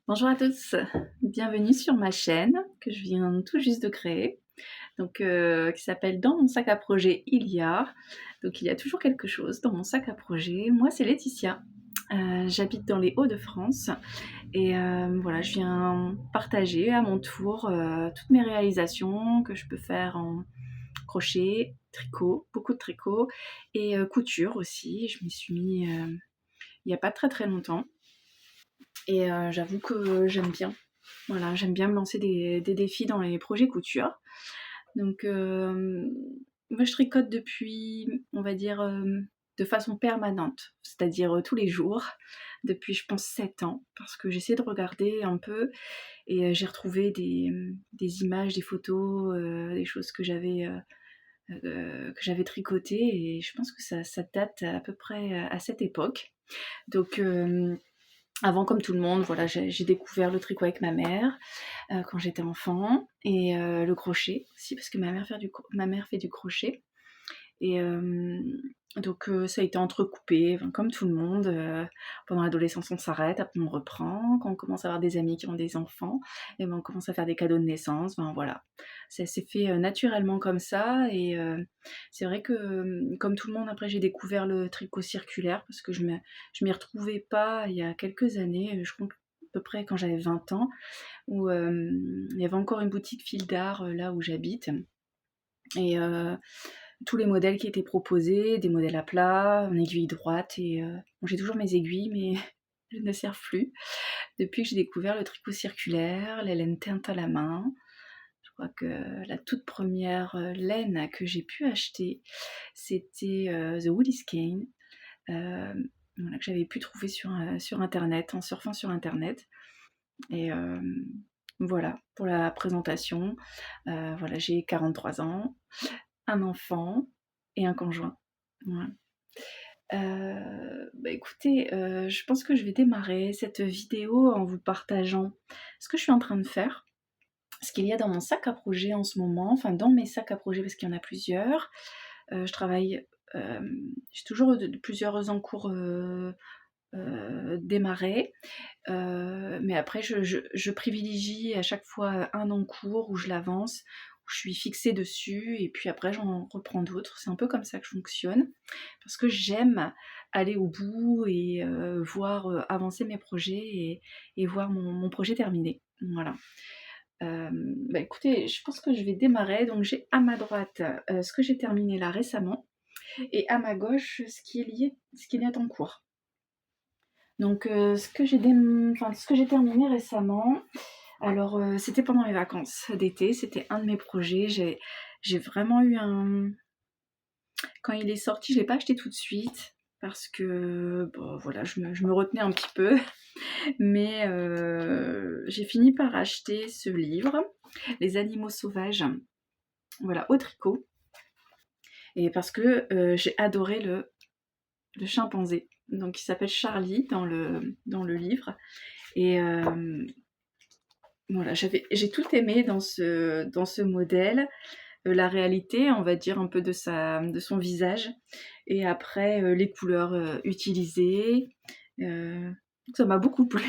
Bonjour à tous, bienvenue sur ma chaîne que je viens tout juste de créer, qui s'appelle Dans mon sac à projet il y a. Donc il y a toujours quelque chose dans mon sac à projet. Moi c'est Laetitia, j'habite dans les Hauts-de-France et voilà, je viens partager à mon tour toutes mes réalisations que je peux faire en crochet, tricot, beaucoup de tricot et couture aussi. Je m'y suis mis il n'y a pas très très longtemps et j'avoue que j'aime bien. Voilà, j'aime bien me lancer des défis dans les projets couture. Donc, moi, je tricote depuis, on va dire, de façon permanente, c'est-à-dire tous les jours, depuis, je pense, 7 ans, parce que j'essaie de regarder un peu et j'ai retrouvé des images, des photos, des choses que j'avais tricotées et je pense que ça date à peu près à cette époque. Donc, avant, comme tout le monde, voilà, j'ai découvert le tricot avec ma mère quand j'étais enfant et le crochet aussi parce que ma mère fait du crochet et ça a été entrecoupé, enfin, comme tout le monde, pendant l'adolescence on s'arrête, après on reprend. Quand on commence à avoir des amis qui ont des enfants et ben, on commence à faire des cadeaux de naissance, ben, voilà. Ça s'est fait, naturellement comme ça et c'est vrai que, comme tout le monde après j'ai découvert le tricot circulaire parce que je m'y retrouvais pas il y a quelques années, je crois à peu près quand j'avais 20 ans où il y avait encore une boutique fil d'art là où j'habite et tous les modèles qui étaient proposés, des modèles à plat, en aiguille droite et bon, j'ai toujours mes aiguilles mais elles ne servent plus. Depuis que j'ai découvert le tricot circulaire, la laine teinte à la main, je crois que la toute première laine que j'ai pu acheter, c'était The Woolly Skein, voilà, que j'avais pu trouver sur internet, en surfant sur internet. Et voilà, pour la présentation, voilà, j'ai 43 ans, un enfant et un conjoint. Voilà. Bah écoutez, je pense que je vais démarrer cette vidéo en vous partageant ce que je suis en train de faire, ce qu'il y a dans mon sac à projet en ce moment, enfin dans mes sacs à projet parce qu'il y en a plusieurs. Je travaille, j'ai toujours plusieurs en cours démarrés. Mais après, je privilégie à chaque fois un en cours où je l'avance, où je suis fixée dessus, et puis après j'en reprends d'autres. C'est un peu comme ça que je fonctionne, parce que j'aime aller au bout et voir avancer mes projets et voir mon projet terminé. Voilà. Bah écoutez, je pense que je vais démarrer. Donc j'ai à ma droite ce que j'ai terminé là récemment, et à ma gauche ce qui est en cours. Donc ce que j'ai terminé récemment, alors c'était pendant les vacances d'été, c'était un de mes projets. J'ai vraiment eu un quand il est sorti, je l'ai pas acheté tout de suite parce que, bon voilà, je me retenais un petit peu, mais j'ai fini par acheter ce livre, Les animaux sauvages, voilà, au tricot et parce que, j'ai adoré le chimpanzé. Donc il s'appelle Charlie dans le livre et voilà, j'ai tout aimé dans ce modèle, la réalité, on va dire un peu de son visage et après, les couleurs, utilisées, heu, ça m'a beaucoup plu,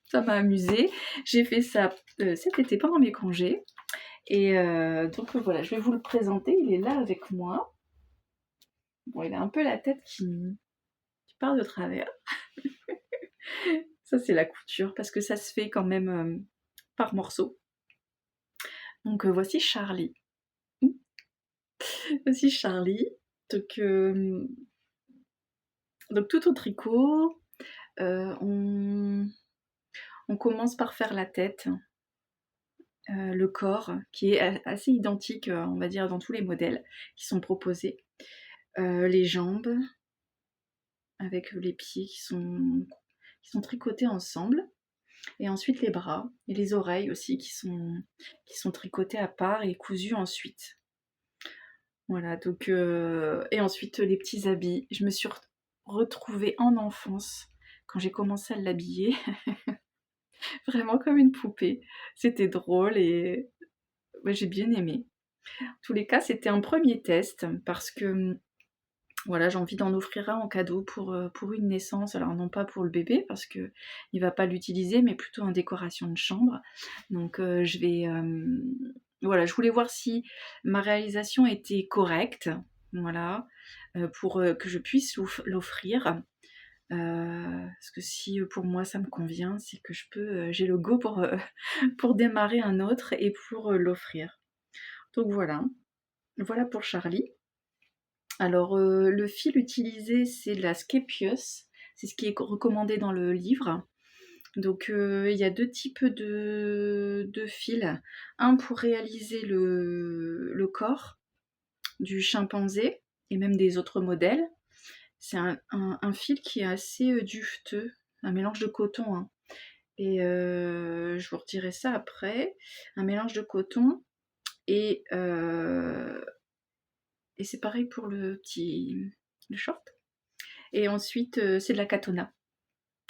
ça m'a amusée. J'ai fait ça, cet été pendant mes congés et voilà, je vais vous le présenter, il est là avec moi. Bon, il a un peu la tête qui part de travers. Ça, c'est la couture parce que ça se fait quand même, par morceaux. Donc voici Charlie. Voici Charlie. Donc, tout au tricot, on commence par faire la tête, le corps qui est assez identique, on va dire dans tous les modèles qui sont proposés. Les jambes avec les pieds qui sont tricotés ensemble et ensuite les bras et les oreilles aussi qui sont tricotés à part et cousus ensuite. Voilà donc et ensuite les petits habits. Je me suis retrouvée en enfance quand j'ai commencé à l'habiller, vraiment comme une poupée. C'était drôle et ouais, j'ai bien aimé. En tous les cas, c'était un premier test parce que, Voilà, j'ai envie d'en offrir un en cadeau pour une naissance. Alors non pas pour le bébé parce qu'il va pas l'utiliser, mais plutôt en décoration de chambre. Donc je vais, voilà, je voulais voir si ma réalisation était correcte, voilà, pour, que je puisse l'offrir. Parce que si, pour moi ça me convient, c'est que je peux, j'ai le go pour, pour démarrer un autre et pour, l'offrir. Donc voilà, voilà pour Charlie. Alors, le fil utilisé, c'est de la Skepios, c'est ce qui est recommandé dans le livre. Donc, il y a 2 types de fils. Un pour réaliser le corps du chimpanzé et même des autres modèles. C'est un fil qui est assez, duveteux, un mélange de coton, hein, et je vous redirai ça après. Un mélange de coton et c'est pareil pour le short. Et ensuite, c'est de la Katona,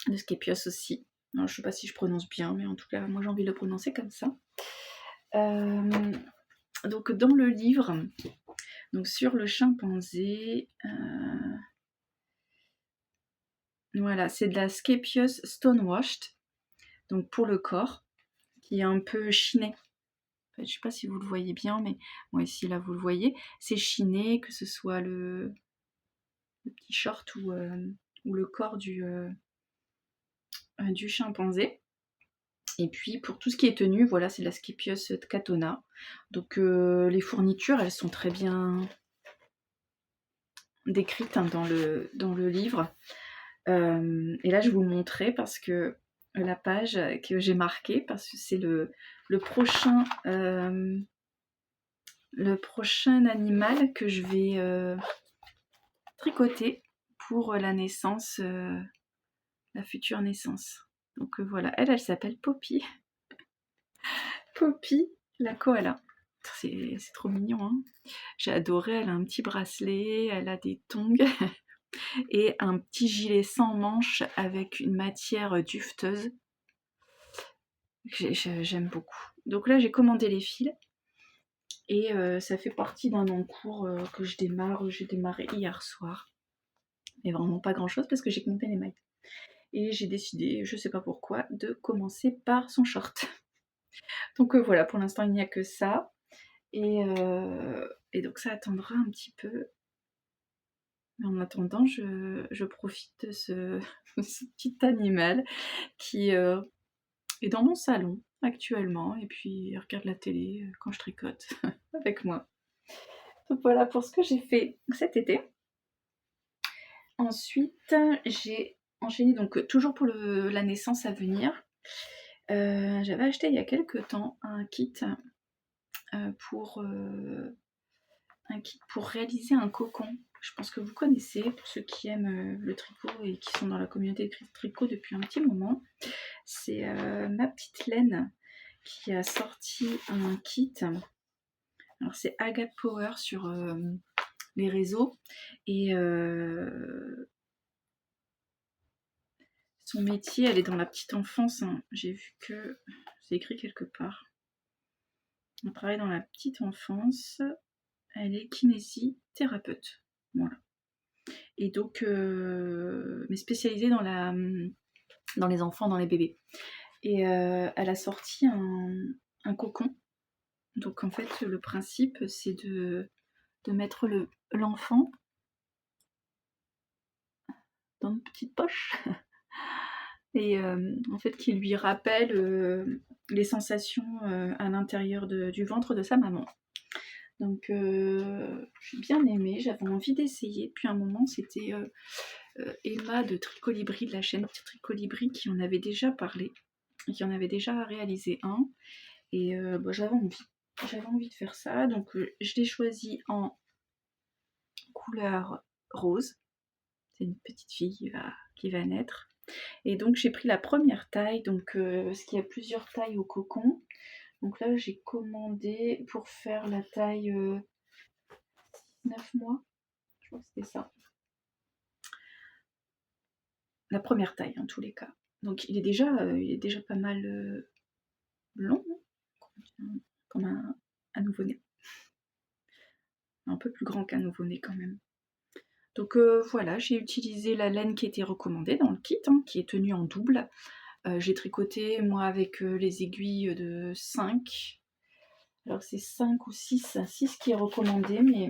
de Skepios aussi. Alors, je sais pas si je prononce bien, mais en tout cas, moi j'ai envie de le prononcer comme ça. Donc dans le livre, donc sur le chimpanzé, voilà, c'est de la Skepios Stonewashed, donc pour le corps, qui est un peu chiné. En fait, je sais pas si vous le voyez bien, mais bon, ici là vous le voyez, c'est chiné, que ce soit le petit short ou le corps du chimpanzé. Et puis pour tout ce qui est tenue, voilà, c'est de la Skepios Katona. Donc les fournitures, elles sont très bien décrites, hein, dans le livre. Et là, je vais vous montrer parce que la page que j'ai marquée, parce que c'est le prochain animal que je vais tricoter pour la naissance, la future naissance. Donc voilà, elle s'appelle Poppy. Poppy, la koala. C'est trop mignon, hein. J'ai adoré, elle a un petit bracelet, elle a des tongs et un petit gilet sans manches avec une matière dufteuse. J'aime beaucoup. Donc là, j'ai commandé les fils et ça fait partie d'un encours que je démarre. J'ai démarré hier soir. Mais vraiment pas grand chose parce que j'ai compté les mailles. Et j'ai décidé, je sais pas pourquoi, de commencer par son short. Donc voilà, pour l'instant, il n'y a que ça. Et donc ça attendra un petit peu. Mais en attendant, je profite de ce petit animal qui est dans mon salon actuellement et puis il regarde la télé quand je tricote avec moi. Donc voilà pour ce que j'ai fait cet été. Ensuite, j'ai enchaîné donc toujours pour la naissance à venir. J'avais acheté il y a quelques temps un kit euh, pour euh, pour réaliser un cocon. Je pense que vous connaissez, pour ceux qui aiment le tricot et qui sont dans la communauté de tricot depuis un petit moment. C'est ma petite laine qui a sorti un kit. Alors c'est Agathe Power sur les réseaux. Et son métier, elle est dans la petite enfance, hein. J'ai vu que c'est écrit quelque part. Elle travaille dans la petite enfance. Elle est kinésithérapeute. Voilà. Et donc, mais spécialisée dans les enfants, dans les bébés. Et elle a sorti un cocon. Donc en fait, le principe, c'est de mettre l'enfant dans une petite poche et en fait qui lui rappelle les sensations à l'intérieur du ventre de sa maman. Donc j'ai bien aimé, j'avais envie d'essayer. Puis à un moment, c'était Emma de Tricolibri, de la chaîne Tricolibri, qui en avait déjà parlé, qui en avait déjà réalisé un. Et bah, j'avais envie de faire ça. Donc je l'ai choisi en couleur rose. C'est une petite fille qui va naître. Et donc j'ai pris la première taille, donc parce qu'il y a plusieurs tailles au cocon. Donc là j'ai commandé pour faire la taille 9 mois, je crois que c'était ça. La première taille en tous les cas. Donc il est déjà pas mal long, comme un nouveau-né. Un peu plus grand qu'un nouveau-né quand même. Donc voilà, j'ai utilisé la laine qui était recommandée dans le kit, hein, qui est tenue en double. J'ai tricoté moi avec les aiguilles de 5. Alors c'est 5 ou 6, 6 qui est recommandé, mais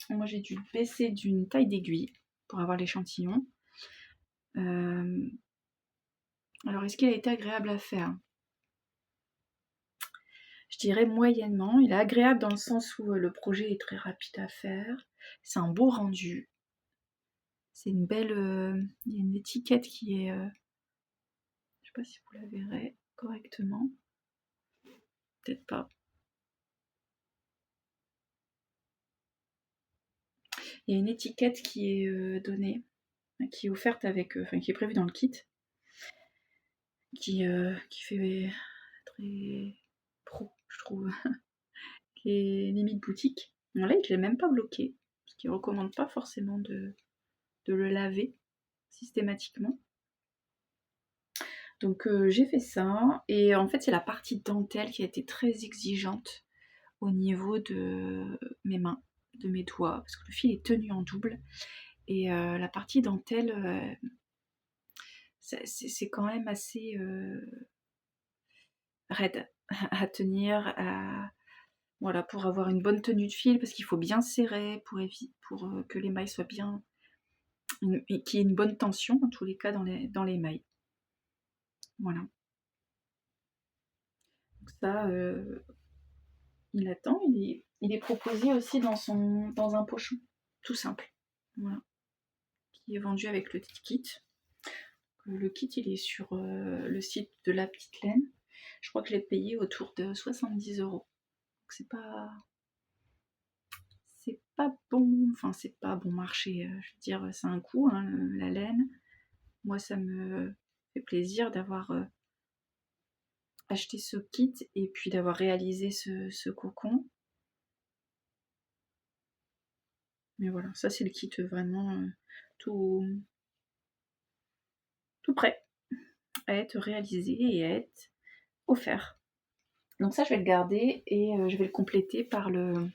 moi j'ai dû baisser d'une taille d'aiguille pour avoir l'échantillon. Alors est-ce qu'il a été agréable à faire? Je dirais moyennement. Il est agréable dans le sens où le projet est très rapide à faire. C'est un beau rendu. C'est une belle... il y a une étiquette qui est... je sais pas si vous la verrez correctement. Peut-être pas. Il y a une étiquette qui est donnée, qui est offerte avec... enfin, qui est prévue dans le kit. Qui fait très pro, je trouve. Qui est limite boutique. Bon, là, je l'ai même pas bloqué. Parce qu'il ne recommande pas forcément de le laver systématiquement. Donc j'ai fait ça, et en fait c'est la partie dentelle qui a été très exigeante au niveau de mes mains, de mes doigts, parce que le fil est tenu en double, et la partie dentelle, c'est quand même assez raide à tenir, voilà, pour avoir une bonne tenue de fil, parce qu'il faut bien serrer pour que les mailles soient bien, et qu'il y ait une bonne tension en tous les cas dans les mailles. Voilà. Donc ça, il attend, il est proposé aussi dans un pochon, tout simple, voilà, qui est vendu avec le kit. Le kit, il est sur le site de La Petite Laine. Je crois que je l'ai payé autour de 70 €. Donc c'est pas bon, enfin c'est pas bon marché. Je veux dire, c'est un coût, hein, la laine. Moi, ça me fait plaisir d'avoir acheté ce kit et puis d'avoir réalisé ce cocon. Mais voilà, ça c'est le kit vraiment tout, tout prêt à être réalisé et à être offert. Donc ça je vais le garder, et je vais le compléter par le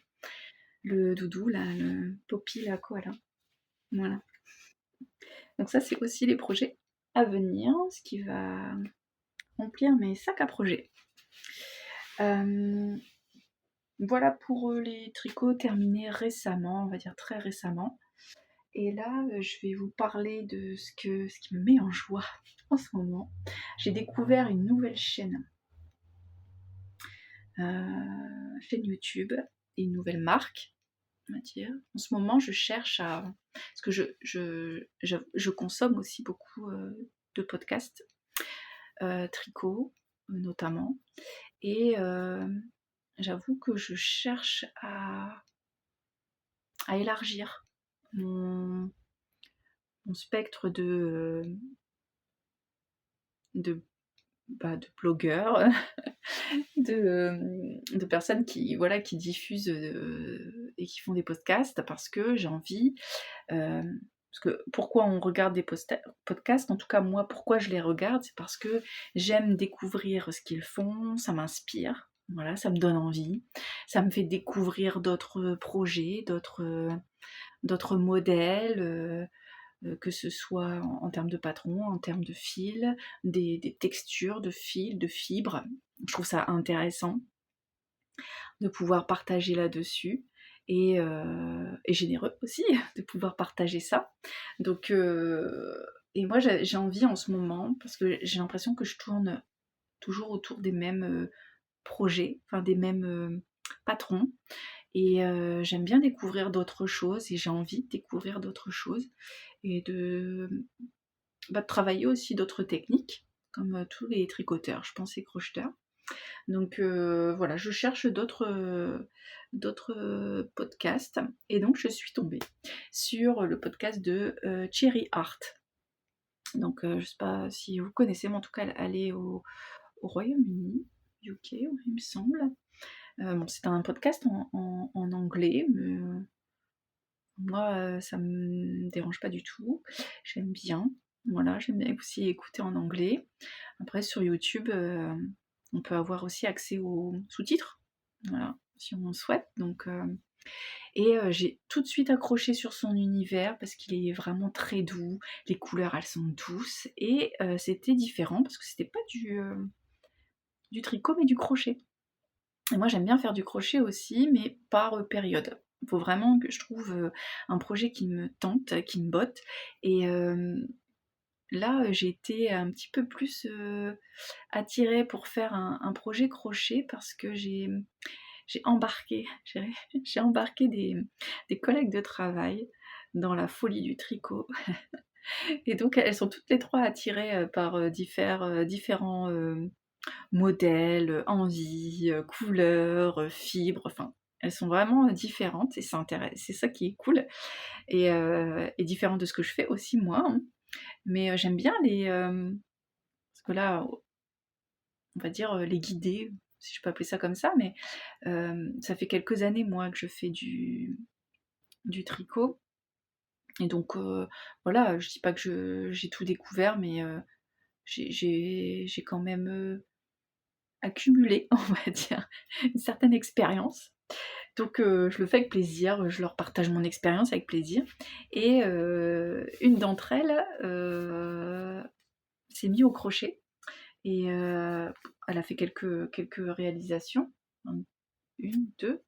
doudou, là, le Poppy, la koala. Voilà. Donc ça c'est aussi les projets à venir, ce qui va remplir mes sacs à projets. Voilà pour les tricots terminés récemment, on va dire très récemment. Et là, je vais vous parler de ce qui me met en joie en ce moment. J'ai découvert une nouvelle chaîne YouTube, et une nouvelle marque, on va dire. En ce moment, je cherche à... Parce que je consomme aussi beaucoup de podcasts, tricot notamment. Et j'avoue que je cherche à élargir mon spectre de blogueurs, de personnes qui, voilà, qui diffusent et qui font des podcasts, parce que j'ai envie... parce que pourquoi on regarde des podcasts, en tout cas moi, pourquoi je les regarde, c'est parce que j'aime découvrir ce qu'ils font, ça m'inspire, voilà, ça me donne envie, ça me fait découvrir d'autres projets, d'autres modèles, que ce soit en termes de patron, en termes de fils, des textures de fils, de fibres. Je trouve ça intéressant de pouvoir partager là-dessus, et généreux aussi de pouvoir partager ça. Donc et moi j'ai envie en ce moment, parce que j'ai l'impression que je tourne toujours autour des mêmes projets, enfin des mêmes patrons, et j'aime bien découvrir d'autres choses, et j'ai envie de découvrir d'autres choses, et de travailler aussi d'autres techniques, comme tous les tricoteurs, je pense, et crocheteurs. Donc voilà, je cherche d'autres podcasts, et donc je suis tombée sur le podcast de Cherry Art. Donc je ne sais pas si vous connaissez, mais en tout cas elle est au Royaume-Uni, UK, il me semble. Bon, c'est un podcast en anglais, mais moi ça me dérange pas du tout. J'aime bien. Voilà, j'aime bien aussi écouter en anglais. Après sur YouTube, on peut avoir aussi accès aux sous-titres, voilà, si on le souhaite. Donc Et j'ai tout de suite accroché sur son univers parce qu'il est vraiment très doux, les couleurs elles sont douces et c'était différent parce que c'était pas du tricot mais du crochet. Et moi j'aime bien faire du crochet aussi mais par, période. Il faut vraiment que je trouve, un projet qui me tente, qui me botte et là, j'ai été un petit peu plus, attirée pour faire un projet crochet parce que j'ai embarqué j'ai j'ai embarqué des collègues de travail dans la folie du tricot et donc elles sont toutes les 3 attirées, par, différents, modèles, envies, couleurs, fibres, enfin elles sont vraiment, différentes et c'est ça qui est cool et différentes de ce que je fais aussi moi, hein. Mais, j'aime bien parce que là, on va dire, les guider, si je peux appeler ça comme ça, mais ça fait quelques années moi que je fais du tricot et donc voilà, je dis pas que j'ai tout découvert, mais j'ai quand même, accumulé, on va dire, une certaine expérience. Donc je le fais avec plaisir, je leur partage mon expérience avec plaisir et une d'entre elles, s'est mise au crochet et elle a fait quelques réalisations. 1, 2,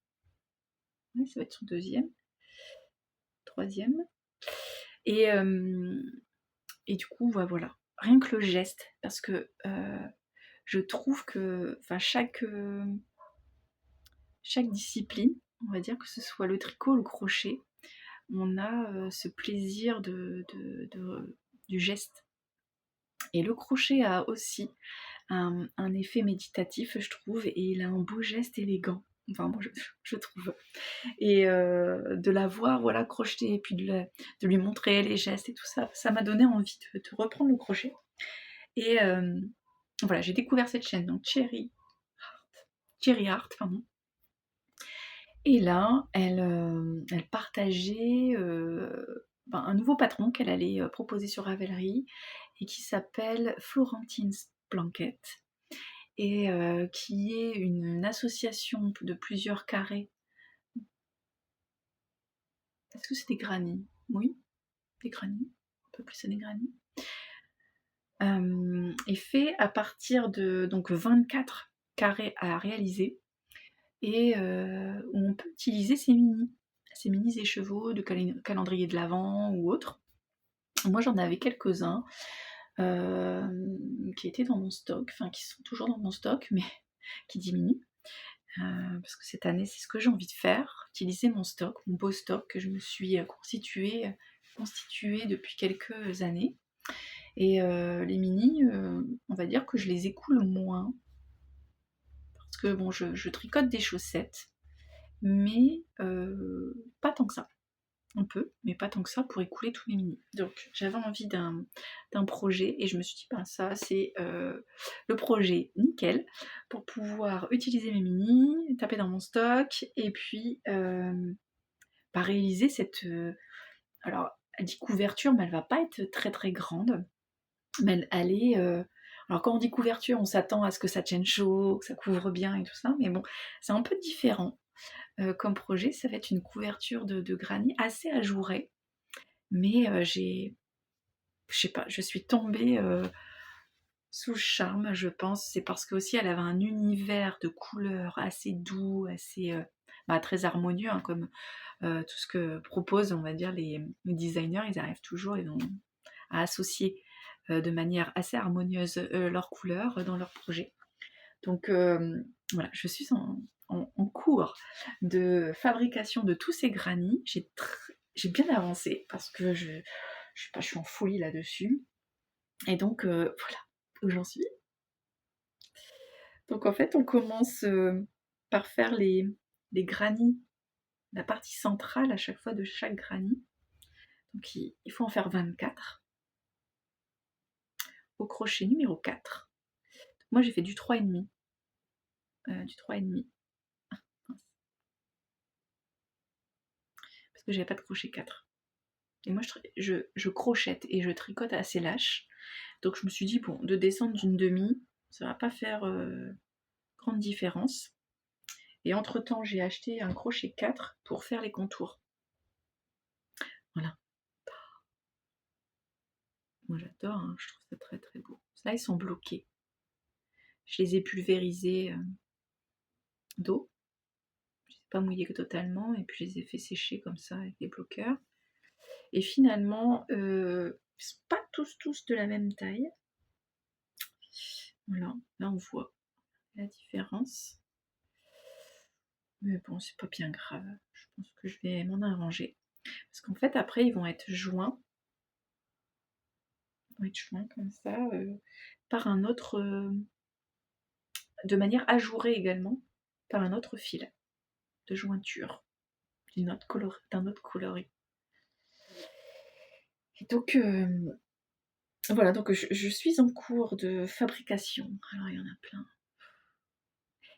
ouais, ça va être son deuxième, troisième et du coup, bah, voilà, rien que le geste parce que, je trouve que enfin chaque discipline, on va dire que ce soit le tricot ou le crochet, on a, ce plaisir du geste et le crochet a aussi un effet méditatif, je trouve et il a un beau geste élégant. Enfin moi je trouve et de la voir, voilà, crocheter et puis de lui montrer les gestes et tout ça, ça m'a donné envie de reprendre le crochet et voilà, j'ai découvert cette chaîne donc Cherry Art, pardon. Et là, elle partageait, ben, un nouveau patron qu'elle allait, proposer sur Ravelry et qui s'appelle Florentine's Blanket et qui est une association de plusieurs carrés. Est-ce que c'est des granits? Oui, des granits, un peu plus c'est des granits. Et fait à partir de donc 24 carrés à réaliser et où on peut utiliser ces mini écheveaux de calendrier de l'Avent ou autres. Moi j'en avais quelques-uns qui étaient dans mon stock, enfin qui sont toujours dans mon stock, mais qui diminuent. Parce que cette année c'est ce que j'ai envie de faire, utiliser mon stock, mon beau stock que je me suis constitué depuis quelques années. Et les mini, on va dire que je les écoule moins, parce que bon, je tricote des chaussettes, mais pas tant que ça. Un peu, mais pas tant que ça pour écouler tous mes mini. Donc j'avais envie d'un projet et je me suis dit, ben ça c'est le projet nickel pour pouvoir utiliser mes mini, taper dans mon stock et puis bah, réaliser cette... alors elle dit couverture, mais elle va pas être très très grande, mais elle est... alors quand on dit couverture, on s'attend à ce que ça tienne chaud, que ça couvre bien et tout ça, mais bon, c'est un peu différent. Comme projet, ça va être une couverture de granit assez ajourée, mais je sais pas, je suis tombée sous le charme, je pense. C'est parce que aussi elle avait un univers de couleurs assez doux, assez bah, très harmonieux, hein, comme tout ce que proposent, on va dire, les designers. Ils arrivent toujours à associer de manière assez harmonieuse leurs couleurs dans leurs projets. Donc voilà, je suis en cours de fabrication de tous ces granits. J'ai bien avancé parce que je sais pas, je suis en folie là-dessus. Et donc voilà où j'en suis. Donc en fait, on commence par faire les granits, la partie centrale à chaque fois de chaque granit. Donc il faut en faire 24 au crochet numéro 4. Moi j'ai fait du 3,5. Du 3,5. Parce que j'avais pas de crochet 4. Et moi je crochette et je tricote assez lâche. Donc je me suis dit, bon, de descendre d'une demi, ça va pas faire grande différence. Et entre temps j'ai acheté un crochet 4 pour faire les contours. Voilà. Moi j'adore, hein, je trouve ça très très beau. Ça ils sont bloqués. Je les ai pulvérisés d'eau. Je les ai pas mouillés totalement et puis je les ai fait sécher comme ça avec des bloqueurs. Et finalement, ils sont pas tous de la même taille. Voilà, là on voit la différence. Mais bon, c'est pas bien grave. Je pense que je vais m'en arranger. Parce qu'en fait, après, ils vont être joints. Ils vont être joints comme ça, par un autre. De manière ajourée également, par un autre fil de jointure, d'un autre coloris. Et donc, voilà, donc je suis en cours de fabrication. Alors, il y en a plein.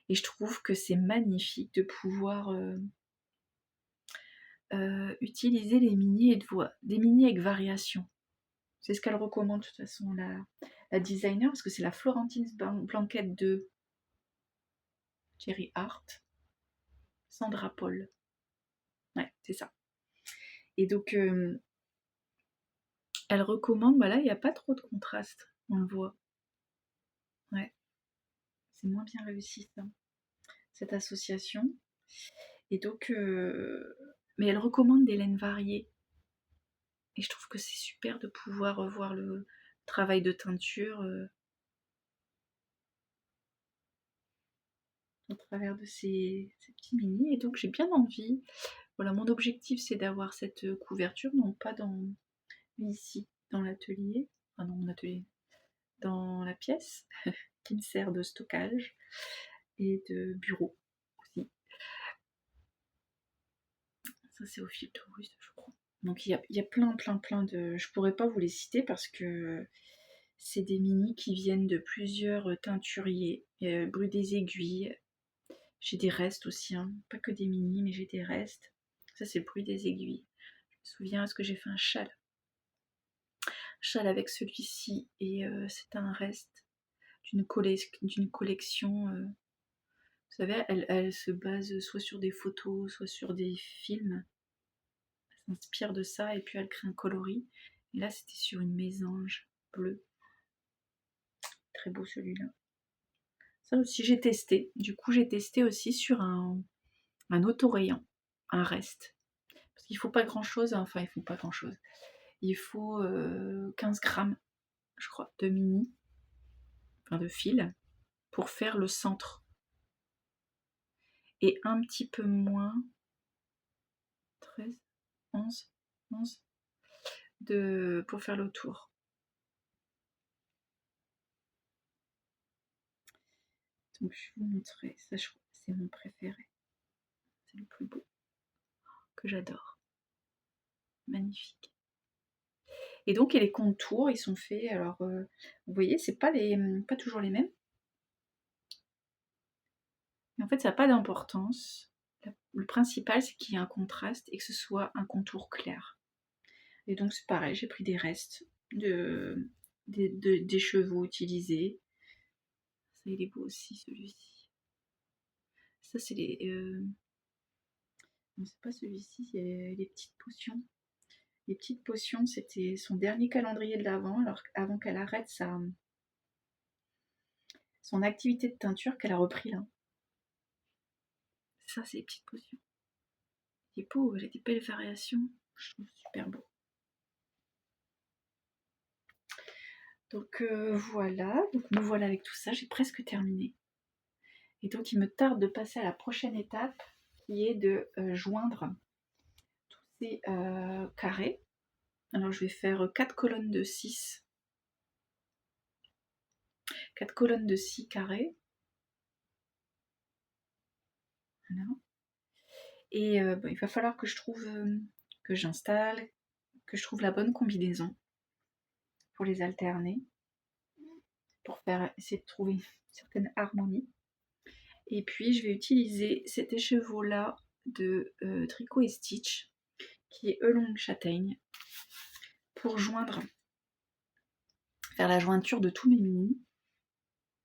Et je trouve que c'est magnifique de pouvoir utiliser les mini et des mini avec variation. C'est ce qu'elle recommande de toute façon, la designer, parce que c'est la Florentine Blanquette de Thierry Hart, Sandra Paul. Ouais, c'est ça. Et donc, elle recommande, voilà, il n'y a pas trop de contraste, on le voit. Ouais, c'est moins bien réussi ça, cette association. Et donc, mais elle recommande des laines variées. Et je trouve que c'est super de pouvoir voir le travail de teinture au travers de ces petits mini. Et donc j'ai bien envie. Voilà, mon objectif c'est d'avoir cette couverture, non pas ici, dans l'atelier, enfin dans mon atelier, dans la pièce qui me sert de stockage et de bureau aussi. Ça c'est au fil de russe, je crois. Donc il y a plein de... Je pourrais pas vous les citer parce que c'est des mini qui viennent de plusieurs teinturiers. Bruit des aiguilles. J'ai des restes aussi, hein. Pas que des mini, mais j'ai des restes. Ça c'est le bruit des aiguilles. Je me souviens, est-ce que j'ai fait un châle avec celui-ci et c'est un reste d'une collection. Vous savez, elle se base soit sur des photos, soit sur des films. Elle s'inspire de ça et puis elle crée un coloris. Et là, c'était sur une mésange bleue. Très beau celui-là. Ça aussi, j'ai testé. Du coup, j'ai testé aussi sur un autorayon, un reste. Parce qu'il faut pas grand-chose, hein. Enfin, il faut pas grand-chose. Il faut 15 grammes, je crois, de mini, enfin de fil, pour faire le centre. Et un petit peu moins, 13, 11, 11, pour faire le tour. Donc je vais vous montrer, ça je crois que c'est mon préféré. C'est le plus beau, que j'adore. Magnifique. Et donc et les contours, ils sont faits, alors vous voyez, c'est pas toujours les mêmes. Mais en fait, ça n'a pas d'importance. Le principal, c'est qu'il y ait un contraste et que ce soit un contour clair. Et donc c'est pareil, j'ai pris des restes des chevaux utilisés. Ça, il est beau aussi, celui-ci. Ça, c'est les... Non, c'est pas celui-ci, c'est les petites potions. Les petites potions, c'était son dernier calendrier de l'Avent, alors avant qu'elle arrête son activité de teinture qu'elle a repris là. Ça, c'est les petites potions. Il est beau, elle a des belles variations. Je trouve super beau. Donc voilà, donc me voilà avec tout ça, j'ai presque terminé. Et donc il me tarde de passer à la prochaine étape qui est de joindre tous ces carrés. Alors je vais faire 4 colonnes de 6. 4 colonnes de 6 carrés. Voilà. Et bon, il va falloir que je trouve, que j'installe, que je trouve la bonne combinaison pour les alterner, pour essayer de trouver une certaine harmonie. Et puis je vais utiliser cet écheveau là de Tricot et Stitch qui est Elong Châtaigne pour faire la jointure de tous mes mini,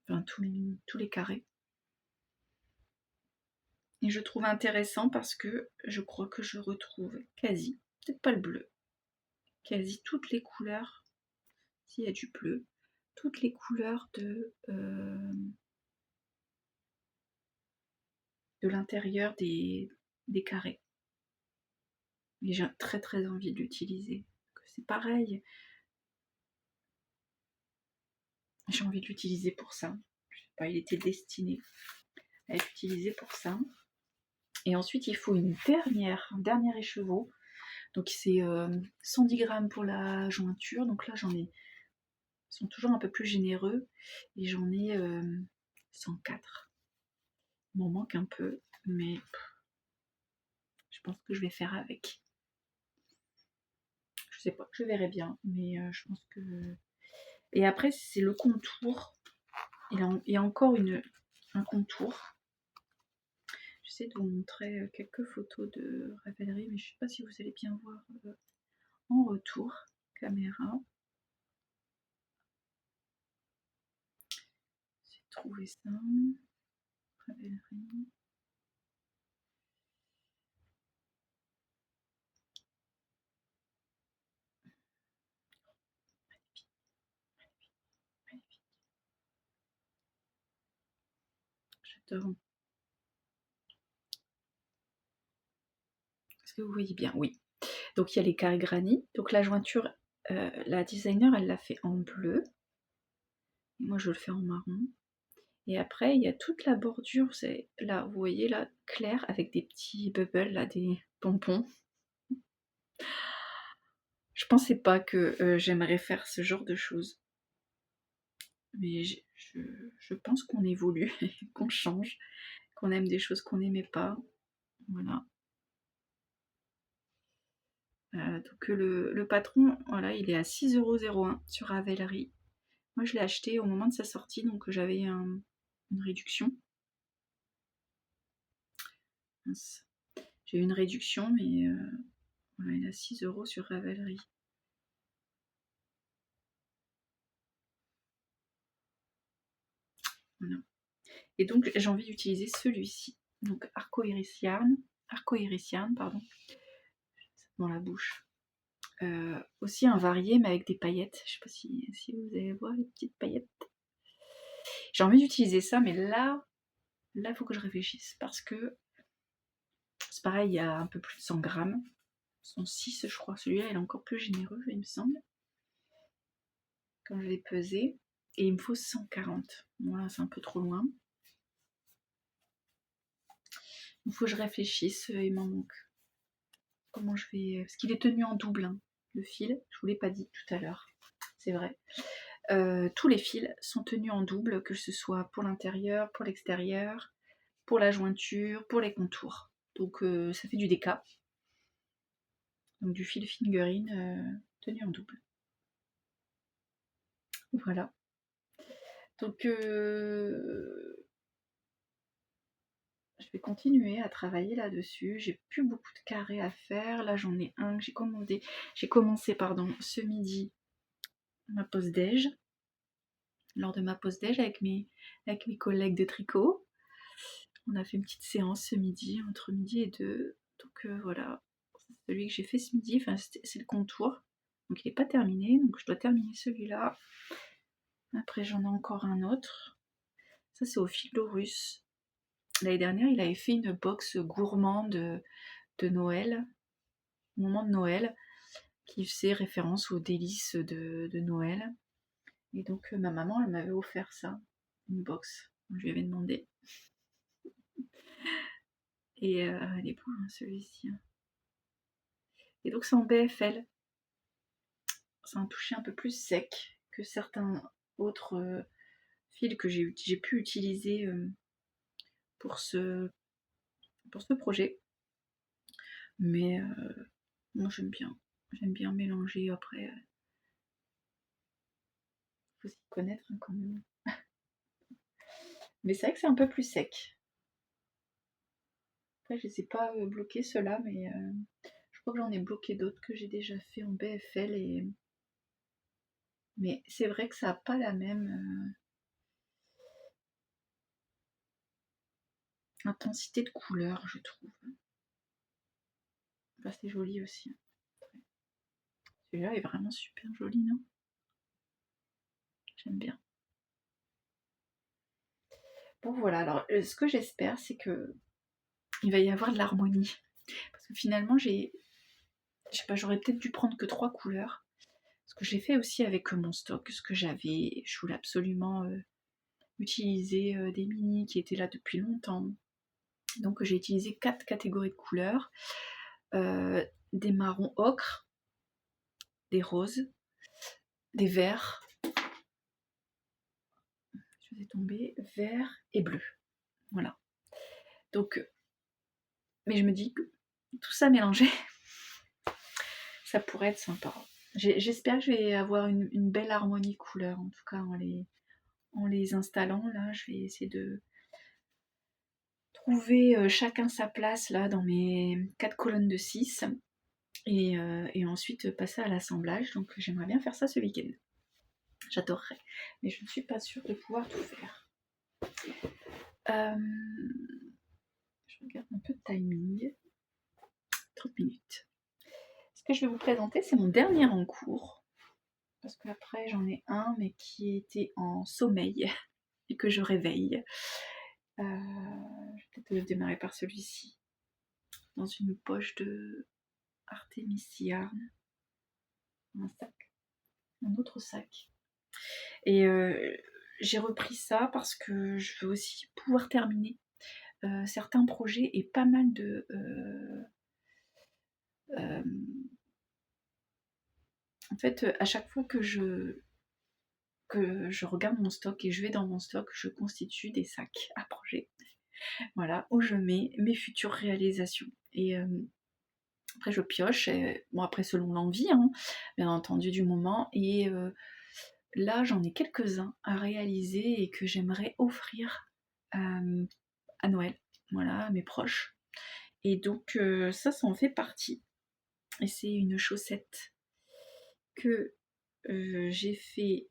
enfin tous les carrés. Et je trouve intéressant parce que je crois que je retrouve quasi, peut-être pas le bleu, quasi toutes les couleurs, s'il y a du bleu, toutes les couleurs de l'intérieur des carrés. Et j'ai très très envie de l'utiliser. C'est pareil, j'ai envie de l'utiliser pour ça. Je sais pas, il était destiné à être utilisé pour ça. Et ensuite, il faut un dernier écheveau. Donc c'est 110 grammes pour la jointure. Donc là, ils sont toujours un peu plus généreux. Et j'en ai 104. Il m'en manque un peu, mais je pense que je vais faire avec. Je sais pas, je verrai bien, mais je pense que... Et après, c'est le contour. Il y a encore un contour. J'essaie de vous montrer quelques photos de Ravelry, mais je sais pas si vous allez bien voir en retour caméra. J'ai trouvé ça. Ravelry. J'adore. Est-ce que vous voyez bien? Oui. Donc il y a les carrés granit. Donc la jointure, la designer, elle l'a fait en bleu. Et moi, je le fais en marron. Et après, il y a toute la bordure, c'est là, vous voyez, là, claire, avec des petits bubbles, là, des pompons. Je pensais pas que j'aimerais faire ce genre de choses. Mais je pense qu'on évolue, qu'on change, qu'on aime des choses qu'on n'aimait pas. Voilà. Donc le patron, voilà, il est à 6,01 € sur Ravelry. Moi, je l'ai acheté au moment de sa sortie, donc j'avais une réduction. Mince. J'ai eu une réduction, mais voilà, il est à 6 € sur Ravelry. Voilà. Et donc j'ai envie d'utiliser celui-ci. Donc Arco-Iris Yarn, pardon, dans la bouche. Aussi un varié mais avec des paillettes. Je sais pas si vous allez voir les petites paillettes. J'ai envie d'utiliser ça, mais là, il faut que je réfléchisse parce que c'est pareil, il y a un peu plus de 100 grammes. 106 je crois. Celui-là il est encore plus généreux, il me semble. Quand je l'ai pesé. Et il me faut 140. Voilà, c'est un peu trop loin. Il faut que je réfléchisse, il m'en manque. Comment je vais... Parce qu'il est tenu en double, hein, le fil. Je vous l'ai pas dit tout à l'heure. C'est vrai. Tous les fils sont tenus en double, que ce soit pour l'intérieur, pour l'extérieur, pour la jointure, pour les contours. Donc ça fait du déca. Donc du fil fingering tenu en double. Voilà. Donc je vais continuer à travailler là-dessus. J'ai plus beaucoup de carrés à faire. Là j'en ai un que j'ai commandé. J'ai commencé ce midi ma pause déj. Lors de ma pause déj avec mes collègues de tricot. On a fait une petite séance ce midi, entre midi et 2. Donc voilà, c'est celui que j'ai fait ce midi, enfin c'est le contour. Donc il n'est pas terminé, donc je dois terminer celui-là. Après j'en ai encore un autre. Ça c'est au fil russe. L'année dernière il avait fait une box gourmande de Noël, au moment de Noël, qui faisait référence aux délices de Noël. Et donc ma maman elle m'avait offert ça, une box. Je lui avais demandé. Et elle est beau hein, celui-ci. Et donc c'est en BFL. C'est un toucher un peu plus sec que certains autres fils que j'ai pu utiliser pour ce projet. Mais moi j'aime bien. J'aime bien mélanger après. Faut s'y connaître hein, quand même. Mais c'est vrai que c'est un peu plus sec. Après je ne les ai pas bloqués ceux-là, mais je crois que j'en ai bloqué d'autres que j'ai déjà fait en BFL. Mais c'est vrai que ça n'a pas la même... intensité de couleur, je trouve. Bah, c'est joli aussi. Celui-là est vraiment super joli, non? J'aime bien. Bon voilà, alors ce que j'espère, c'est que il va y avoir de l'harmonie. Parce que finalement, je sais pas, j'aurais peut-être dû prendre que 3 couleurs. Ce que j'ai fait aussi avec mon stock, ce que j'avais, je voulais absolument utiliser des mini qui étaient là depuis longtemps. Donc j'ai utilisé 4 catégories de couleurs. Des marrons ocre, des roses, des verts, je vais tomber, vert et bleu. Voilà. Donc, mais je me dis que tout ça mélangé, ça pourrait être sympa. J'espère que je vais avoir une belle harmonie couleur, en tout cas en les installant. Là, je vais essayer de trouver chacun sa place là dans mes 4 colonnes de 6 et ensuite passer à l'assemblage. Donc j'aimerais bien faire ça ce week-end. J'adorerais. Mais je ne suis pas sûre de pouvoir tout faire. Je regarde un peu de timing. 30 minutes. Ce que je vais vous présenter, c'est mon dernier en cours. Parce qu'après, j'en ai un, mais qui était en sommeil et que je réveille. Je vais peut-être démarrer par celui-ci. Dans une poche de Artemis Yarn. Un sac. Un autre sac. Et j'ai repris ça parce que je veux aussi pouvoir terminer certains projets et pas mal de en fait, à chaque fois que je regarde mon stock et je vais dans mon stock, je constitue des sacs à projets. Voilà, où je mets mes futures réalisations. Et après, je pioche. Bon, après, selon l'envie, hein, bien entendu, du moment. Et là, j'en ai quelques-uns à réaliser et que j'aimerais offrir à Noël. Voilà, à mes proches. Et donc, ça en fait partie. Et c'est une chaussette que j'ai fait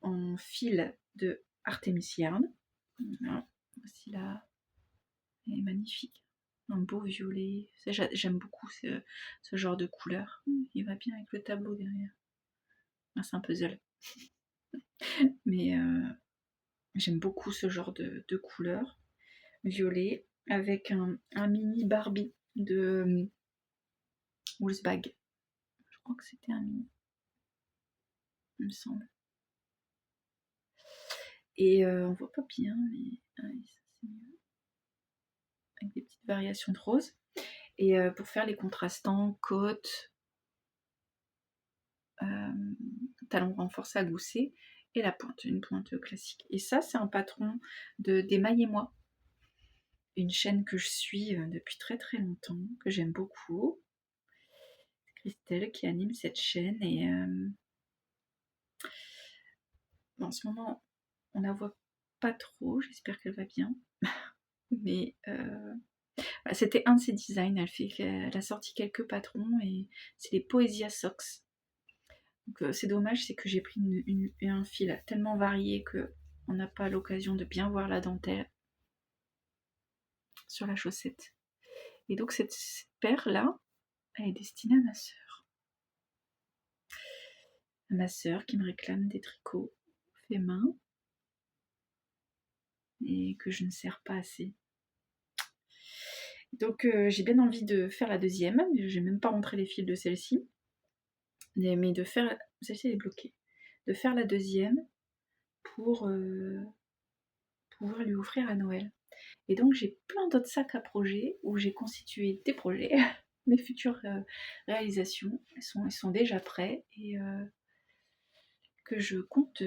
en fil de Artemis Yarn. Voilà. Voici là, elle est magnifique. Un beau violet. J'aime beaucoup ce genre de couleur. Il va bien avec le tableau derrière. Ah, c'est un puzzle. Mais j'aime beaucoup ce genre de couleur. Violet avec un mini Barbie de Woolsbag. Je crois que c'était un mini, il me semble. Et on voit pas bien, mais ça c'est mieux. Avec des petites variations de rose. Et pour faire les contrastants, côte, talon renforcé à gousset et la pointe, une pointe classique. Et ça, c'est un patron d'Emmaille-et-moi, une chaîne que je suis depuis très très longtemps, que j'aime beaucoup. Christelle qui anime cette chaîne et en ce moment, on la voit pas trop, j'espère qu'elle va bien. Mais c'était un de ses designs, elle a sorti quelques patrons et c'est les Poesia Socks. Donc c'est dommage, c'est que j'ai pris un fil tellement varié que on n'a pas l'occasion de bien voir la dentelle sur la chaussette. Et donc cette paire là, elle est destinée à ma sœur. À ma sœur qui me réclame des tricots faits main et que je ne sers pas assez. Donc j'ai bien envie de faire la deuxième, j'ai même pas rentré les fils de celle-ci, mais de faire, celle-ci elle est bloquée, de faire la deuxième pour pouvoir lui offrir à Noël. Et donc j'ai plein d'autres sacs à projets où j'ai constitué des projets, mes futures réalisations, elles sont déjà prêts et que je compte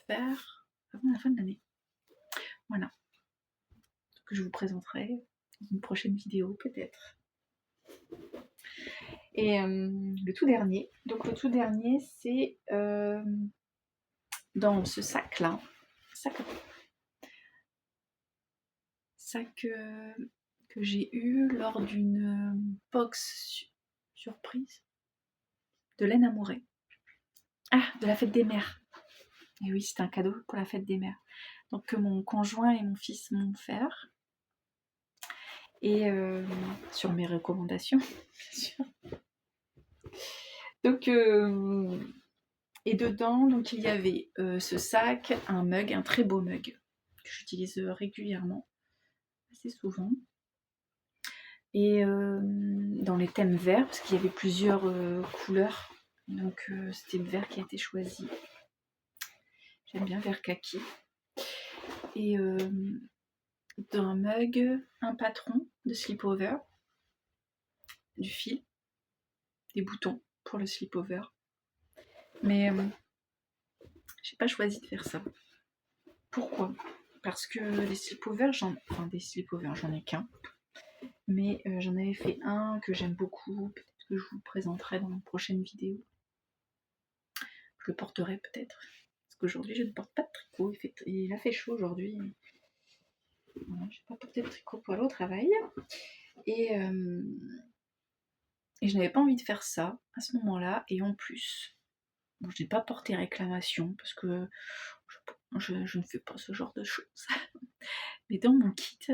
faire avant la fin de l'année. Voilà, que je vous présenterai dans une prochaine vidéo peut-être. Et le tout dernier, c'est dans ce sac là, sac que j'ai eu lors d'une box surprise de laine amourée. Ah, de la fête des mères. Et oui, c'était un cadeau pour la fête des mères. Donc que mon conjoint et mon fils m'ont offert. Et sur mes recommandations, bien sûr. Donc, et dedans, donc, il y avait ce sac, un mug, un très beau mug, que j'utilise régulièrement, assez souvent. Et dans les thèmes verts, parce qu'il y avait plusieurs couleurs, donc c'était le vert qui a été choisi. J'aime bien vert kaki. Et dans un mug, un patron de slip-over, du fil, des boutons pour le slip-over. Mais j'ai pas choisi de faire ça. Pourquoi? Parce que les slip-over, j'en ai qu'un. Mais j'en avais fait un que j'aime beaucoup. Peut-être que je vous le présenterai dans une prochaine vidéo. Je le porterai peut-être. Parce qu'aujourd'hui, je ne porte pas de tricot. Il a fait chaud aujourd'hui. Voilà, je n'ai pas porté de tricot pour aller au travail. Et je n'avais pas envie de faire ça à ce moment-là. Et en plus, bon, je n'ai pas porté réclamation parce que je ne fais pas ce genre de choses. Mais dans mon kit,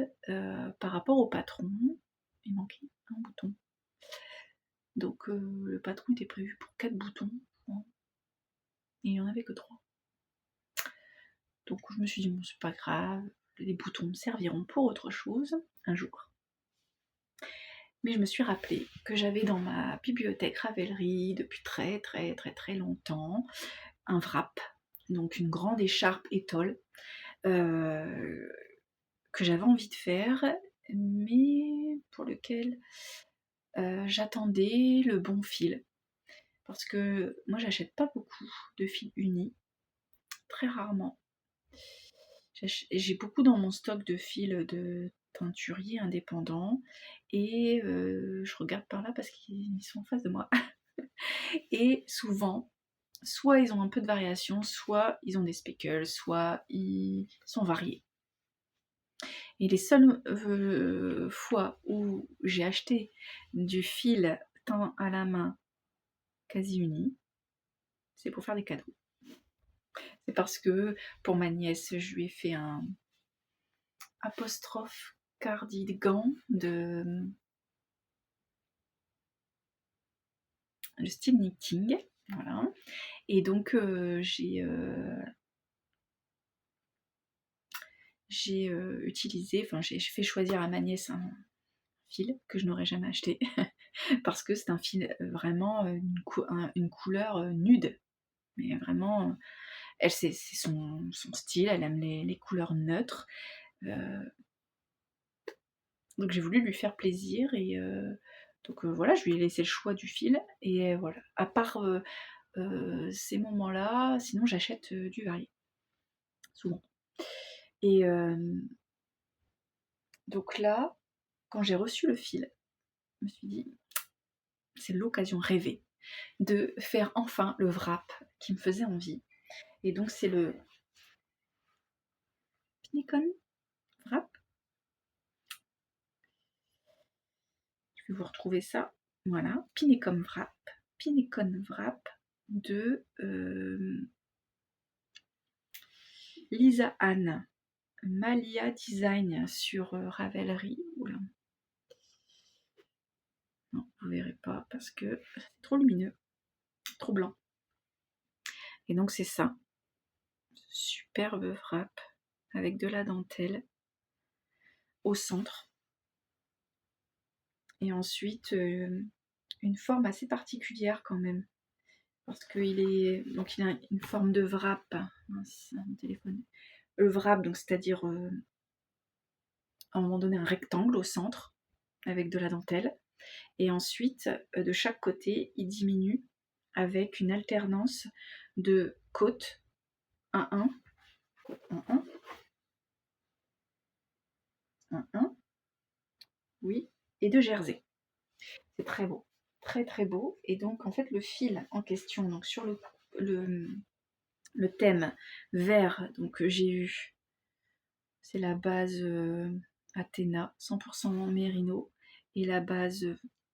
par rapport au patron, il manquait un bouton. Donc le patron était prévu pour 4 boutons. Et il n'y en avait que 3. Donc je me suis dit, bon, c'est pas grave, les boutons me serviront pour autre chose un jour. Mais je me suis rappelé que j'avais dans ma bibliothèque Ravelry depuis très très très très longtemps un wrap, donc une grande écharpe étole que j'avais envie de faire, mais pour lequel j'attendais le bon fil. Parce que moi j'achète pas beaucoup de fils unis, très rarement. J'ai beaucoup dans mon stock de fils de teinturiers indépendants et je regarde par là parce qu'ils sont en face de moi. Et souvent, soit ils ont un peu de variation, soit ils ont des speckles, soit ils sont variés. Et les seules fois où j'ai acheté du fil teint à la main quasi uni, c'est pour faire des cadeaux. C'est parce que pour ma nièce, je lui ai fait un apostrophe cardigan de le style knitting, voilà. Et donc j'ai utilisé, enfin j'ai fait choisir à ma nièce un fil que je n'aurais jamais acheté parce que c'est un fil vraiment une couleur nude, mais vraiment elle c'est son style, elle aime les couleurs neutres, donc j'ai voulu lui faire plaisir et donc voilà, je lui ai laissé le choix du fil et voilà. À part ces moments-là, sinon j'achète du varié, souvent. Et donc là, quand j'ai reçu le fil, je me suis dit, c'est l'occasion rêvée de faire enfin le wrap qui me faisait envie. Et donc c'est le Pinecone wrap. Je vais vous retrouver ça. Voilà, Pinecone wrap de Lisa Anne. Malia Design sur Ravelry. Oula. Non, vous verrez pas parce que c'est trop lumineux, trop blanc. Et donc c'est ça. Superbe wrap avec de la dentelle au centre. Et ensuite une forme assez particulière quand même. Parce qu'il il a une forme de wrap. Mince, mon téléphone. Le wrap, donc c'est-à-dire à un moment donné un rectangle au centre avec de la dentelle. Et ensuite, de chaque côté, il diminue avec une alternance de côtes 1-1, 1-1, 1-1, oui, et de jersey. C'est très beau, très très beau. Et donc en fait le fil en question, donc sur le thème vert, donc j'ai eu, c'est la base Athéna, 100% mérino, et la base,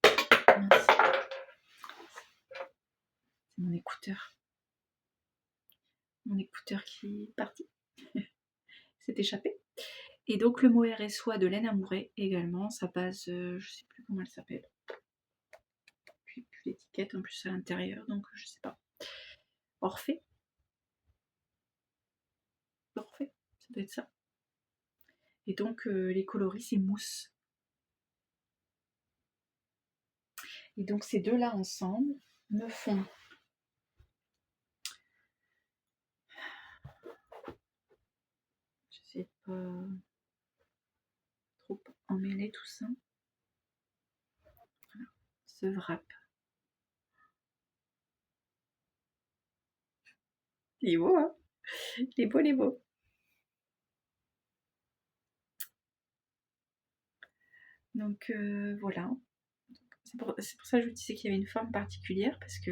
mince, c'est mon écouteur. mon écouteur qui est parti, s'est échappé. Et donc le Mohair et Soie de laine amourée également, sa base, je sais plus comment elle s'appelle. J'ai plus l'étiquette en plus à l'intérieur, donc je sais pas. Orphée. Orphée, ça doit être ça. Et donc les coloris c'est mousse. Et donc ces deux-là ensemble me font j'essaie de pas trop emmêler tout ça. Voilà, ce wrap. Il est beau, hein? Il est beau, il est beau. Donc voilà. C'est pour ça que je vous disais qu'il y avait une forme particulière, parce que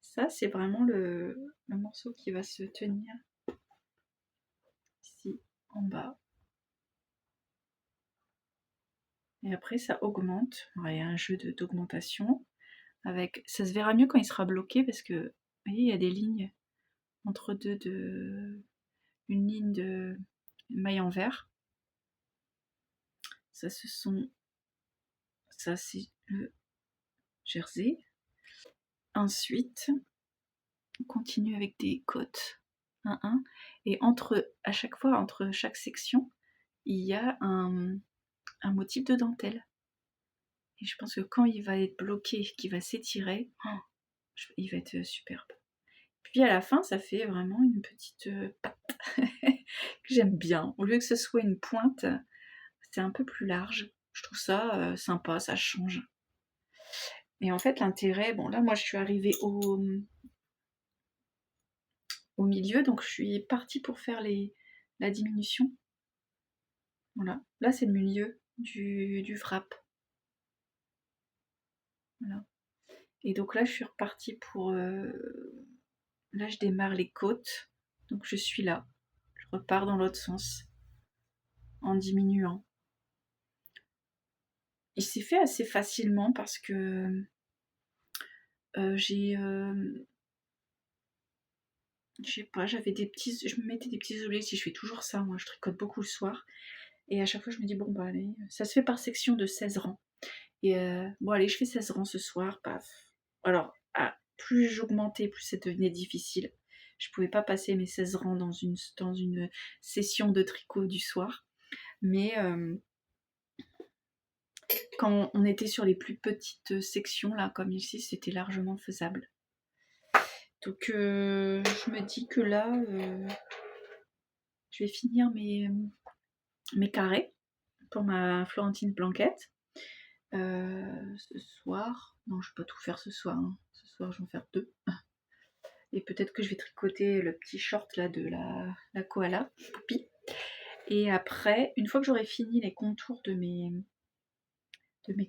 ça, c'est vraiment le morceau qui va se tenir ici en bas. Et après, ça augmente. Alors, il y a un jeu d'augmentation. Avec... Ça se verra mieux quand il sera bloqué, parce que, vous voyez, il y a des lignes entre deux de... Une ligne de maille en vert. Ça, ça, c'est le jersey. Ensuite, on continue avec des côtes 1-1. Et à chaque fois, entre chaque section, il y a un motif de dentelle. Et je pense que quand il va être bloqué, qu'il va s'étirer, il va être superbe. Puis à la fin, ça fait vraiment une petite patte que j'aime bien. Au lieu que ce soit une pointe, c'est un peu plus large. Je trouve ça sympa, ça change. Et en fait, l'intérêt, bon là, moi je suis arrivée au milieu, donc je suis partie pour faire la diminution. Voilà, là c'est le milieu du wrap. Voilà. Et donc là, je suis repartie pour... là, je démarre les côtes. Donc je suis là. Je repars dans l'autre sens en diminuant. Il s'est fait assez facilement parce que je sais pas, je me mettais des petits objectifs. Je fais toujours ça, moi, je tricote beaucoup le soir. Et à chaque fois, je me dis, bon, bah allez, ça se fait par section de 16 rangs. Et bon, allez, je fais 16 rangs ce soir, paf. Alors, plus j'augmentais, plus ça devenait difficile. Je pouvais pas passer mes 16 rangs dans une session de tricot du soir. Mais quand on était sur les plus petites sections, là, comme ici, c'était largement faisable. Donc je me dis que là, je vais finir mes carrés pour ma Florentine Blanquette. Ce soir, non, je vais pas tout faire ce soir. Hein. Ce soir, je vais en faire 2. Et peut-être que je vais tricoter le petit short là de la koala, Poupie. Et après, une fois que j'aurai fini les contours de mes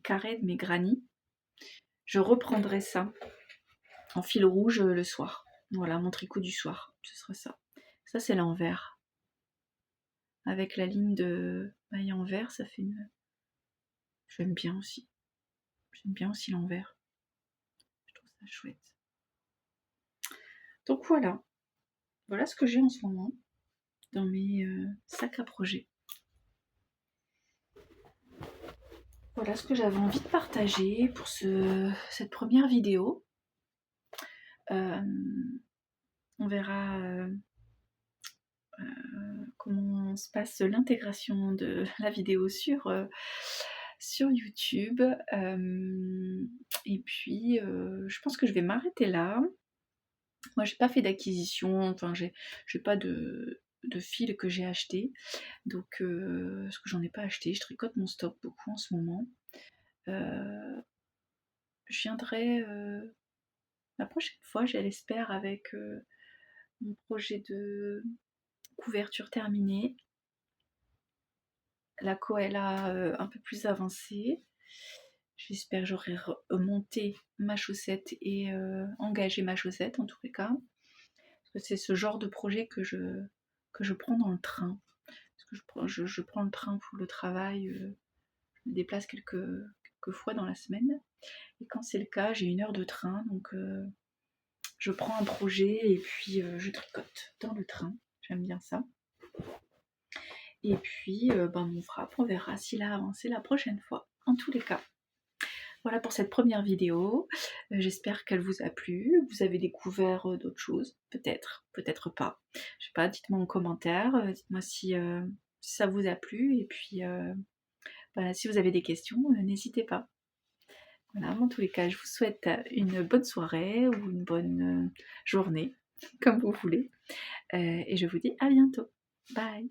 carrés, de mes grannies, je reprendrai ça en fil rouge le soir. Voilà, mon tricot du soir, ce sera ça. Ça, c'est l'envers. Avec la ligne de maille en vert, ça fait une... J'aime bien aussi. J'aime bien aussi l'envers. Je trouve ça chouette. Donc voilà. Voilà ce que j'ai en ce moment dans mes sacs à projet. Voilà ce que j'avais envie de partager pour cette première vidéo. On verra comment se passe l'intégration de la vidéo sur YouTube. Et puis, je pense que je vais m'arrêter là. Moi, j'ai pas fait d'acquisition, enfin, j'ai pas de fil que j'ai acheté. Donc, parce que j'en ai pas acheté, je tricote mon stock beaucoup en ce moment. Je viendrai la prochaine fois, j'espère, avec mon projet de couverture terminé, la koala un peu plus avancée. J'espère que j'aurai monté ma chaussette et engagé ma chaussette en tous les cas. Parce que c'est ce genre de projet que je prends dans le train. Parce que je prends le train pour le travail, je me déplace quelques fois dans la semaine. Et quand c'est le cas, j'ai 1 heure de train, donc je prends un projet et puis je tricote dans le train. J'aime bien ça. Et puis mon frappe, on verra s'il a avancé la prochaine fois. En tous les cas. Voilà pour cette première vidéo. J'espère qu'elle vous a plu. Vous avez découvert d'autres choses, peut-être, peut-être pas. Je sais pas, dites-moi en commentaire, dites-moi si ça vous a plu. Et puis, si vous avez des questions, n'hésitez pas. Voilà, en tous les cas, je vous souhaite une bonne soirée ou une bonne journée, comme vous voulez. Et je vous dis à bientôt. Bye!